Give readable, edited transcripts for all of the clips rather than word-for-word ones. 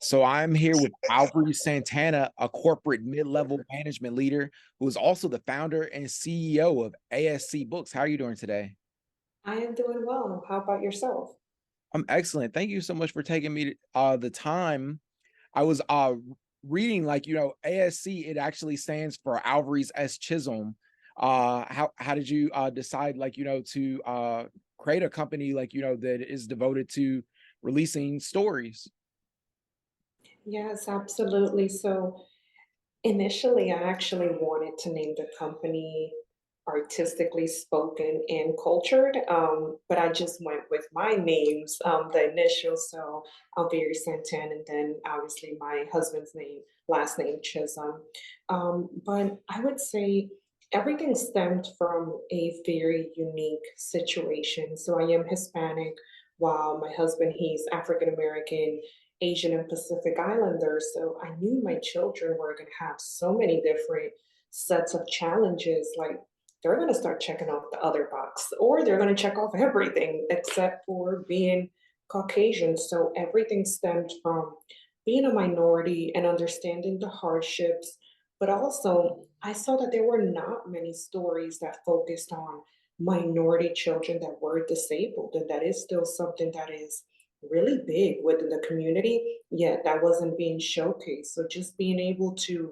So I'm here with Alvarys Santana, a corporate mid-level management leader who is also the founder and CEO of ASC Books. How are you doing today? I am doing well. How about yourself? I'm excellent. Thank you so much for taking me the time. I was reading ASC, it actually stands for Alvarys S. Chisholm. How did you decide to create a company that is devoted to releasing stories? Yes, absolutely. So initially, I actually wanted to name the company Artistically Spoken and Cultured, but I just went with my names, the initials, so Alvarys Santana, and then obviously my husband's name, last name Chisholm. But I would say everything stemmed from a very unique situation. So I am Hispanic, while my husband, he's African American, Asian and Pacific Islanders. So I knew my children were going to have so many different sets of challenges. Like they're going to start checking off the other box, or they're going to check off everything except for being Caucasian. So everything stemmed from being a minority and understanding the hardships. But also, I saw that there were not many stories that focused on minority children that were disabled. And that is still something that is really big within the community, yet that wasn't being showcased. So just being able to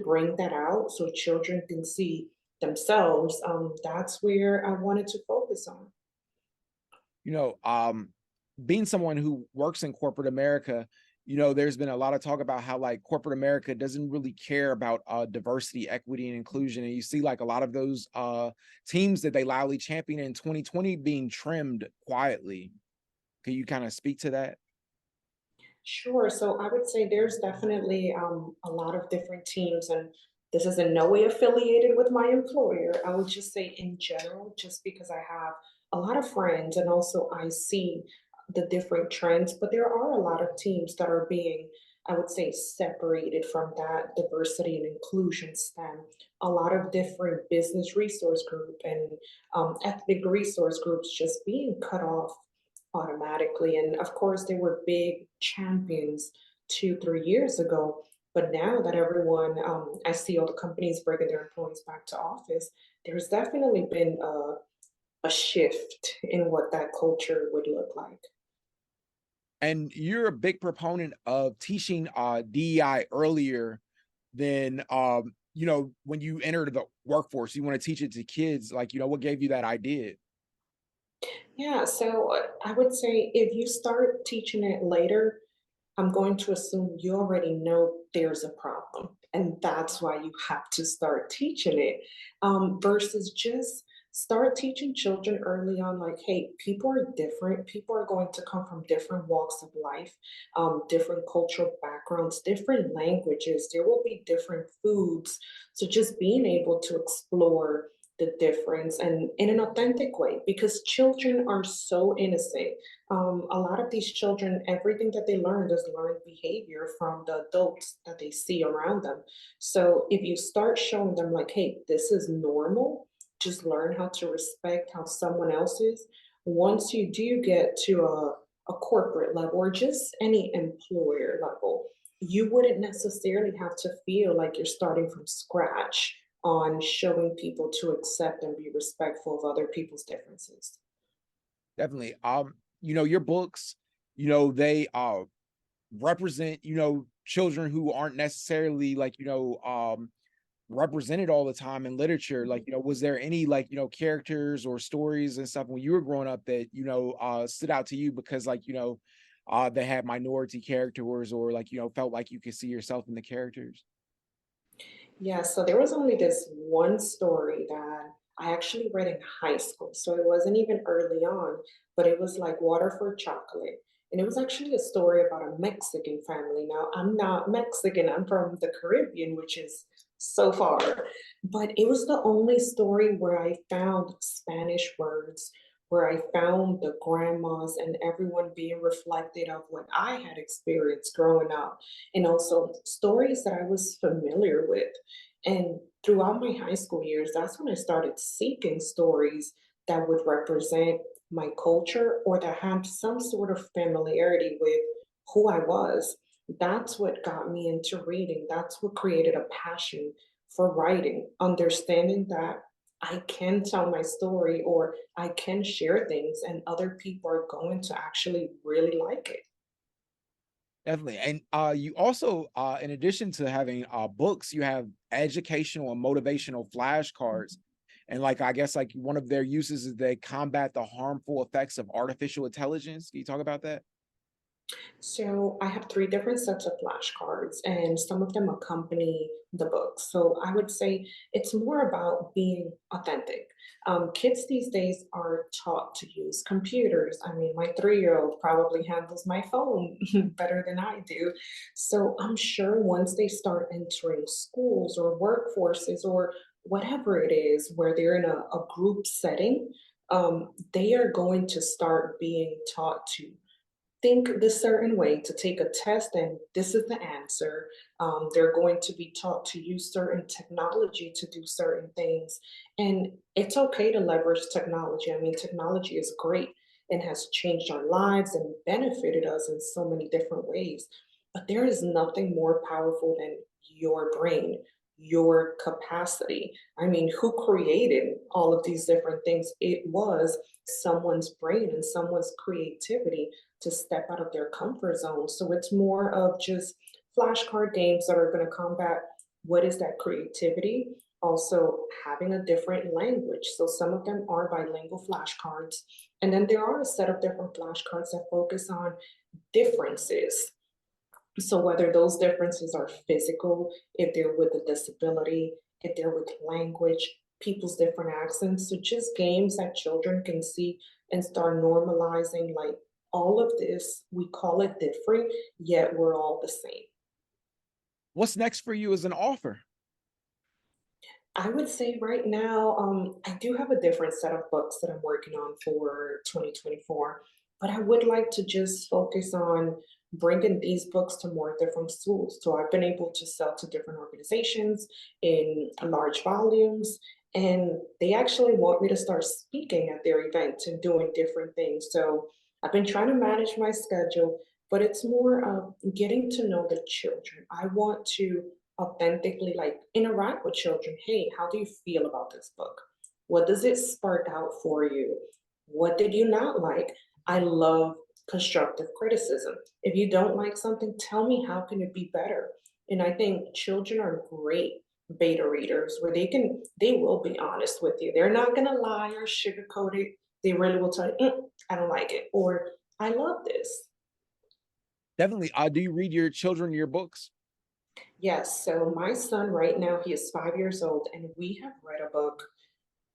bring that out so children can see themselves, that's where I wanted to focus on. You know, being someone who works in corporate America, there's been a lot of talk about how corporate America doesn't really care about diversity, equity, and inclusion. And you see a lot of those teams that they loudly champion in 2020 being trimmed quietly. Can you kind of speak to that? Sure. So I would say there's definitely a lot of different teams, and this is in no way affiliated with my employer. I would just say in general, just because I have a lot of friends and also I see the different trends, but there are a lot of teams that are being, I would say, separated from that diversity and inclusion stem. A lot of different business resource group and ethnic resource groups just being cut off automatically. And of course, they were big champions 2, 3 years ago. But now that everyone, I see all the companies bringing their employees back to office, there's definitely been a shift in what that culture would look like. And you're a big proponent of teaching DEI earlier than when you enter the workforce. You want to teach it to kids. What gave you that idea? Yeah, so I would say if you start teaching it later, I'm going to assume you already know there's a problem, and that's why you have to start teaching it, versus just start teaching children early on, like, hey, people are different. People are going to come from different walks of life, different cultural backgrounds, different languages. There will be different foods. So just being able to explore the difference and in an authentic way, because children are so innocent. A lot of these children, everything that they learn is learned behavior from the adults that they see around them. So if you start showing them, like, hey, this is normal, just learn how to respect how someone else is. Once you do get to a corporate level or just any employer level, you wouldn't necessarily have to feel like you're starting from scratch on showing people to accept and be respectful of other people's differences. Definitely. Your books, they represent, children who aren't necessarily represented all the time in literature. Was there any characters or stories and stuff when you were growing up that, stood out to you because they had minority characters or felt like you could see yourself in the characters? Yeah, so there was only this one story that I actually read in high school. So it wasn't even early on, but it was like Water for Chocolate. And it was actually a story about a Mexican family. Now, I'm not Mexican, I'm from the Caribbean, which is so far. But it was the only story where I found Spanish words, where I found the grandmas and everyone being reflected of what I had experienced growing up, and also stories that I was familiar with. And throughout my high school years, that's when I started seeking stories that would represent my culture or that had some sort of familiarity with who I was. That's what got me into reading. That's what created a passion for writing, understanding that I can tell my story or I can share things and other people are going to actually really like it. Definitely. And you also, in addition to having books, you have educational and motivational flashcards. And like I guess like one of their uses is they combat the harmful effects of artificial intelligence. Can you talk about that? So I have three different sets of flashcards, and some of them accompany the book. So I would say it's more about being authentic. Kids these days are taught to use computers. I mean, my 3-year-old probably handles my phone better than I do. So I'm sure once they start entering schools or workforces or whatever it is where they're in a group setting, they are going to start being taught to think this certain way to take a test and this is the answer. They're going to be taught to use certain technology to do certain things. And it's okay to leverage technology. I mean, technology is great and has changed our lives and benefited us in so many different ways. But there is nothing more powerful than your brain, your capacity. I mean, who created all of these different things? It was someone's brain and someone's creativity to step out of their comfort zone. So it's more of just flashcard games that are going to combat what is that creativity. Also, having a different language. So some of them are bilingual flashcards. And then there are a set of different flashcards that focus on differences. So whether those differences are physical, if they're with a disability, if they're with language, people's different accents, so just games that children can see and start normalizing like all of this, we call it different, yet we're all the same. What's next for you as an author? I would say right now, I do have a different set of books that I'm working on for 2024, but I would like to just focus on bringing these books to more different schools. So I've been able to sell to different organizations in large volumes, and they actually want me to start speaking at their events and doing different things. So I've been trying to manage my schedule, but it's more of getting to know the children. I want to authentically like interact with children. Hey, how do you feel about this book? What does it spark out for you? What did you not like? I love constructive criticism. If you don't like something, tell me how can it be better? And I think children are great beta readers where they will be honest with you. They're not going to lie or sugarcoat it. They really will tell you, I don't like it, or I love this. Definitely. Do you read your children your books? Yes, so my son right now, he is 5 years old, and we have read a book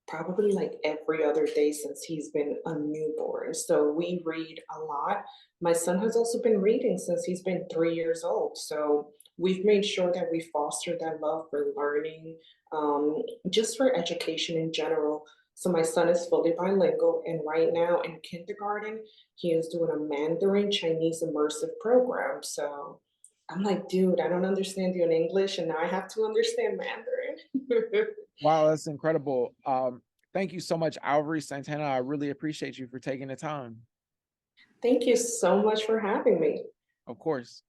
probably like every other day since he's been a newborn. So we read a lot. My son has also been reading since he's been 3 years old. So we've made sure that we foster that love for learning, just for education in general. So my son is fully bilingual, and right now in kindergarten, he is doing a Mandarin Chinese immersive program. So I'm like, dude, I don't understand you in English, and now I have to understand Mandarin. Wow, that's incredible. Thank you so much, Alvarys Santana. I really appreciate you for taking the time. Thank you so much for having me. Of course.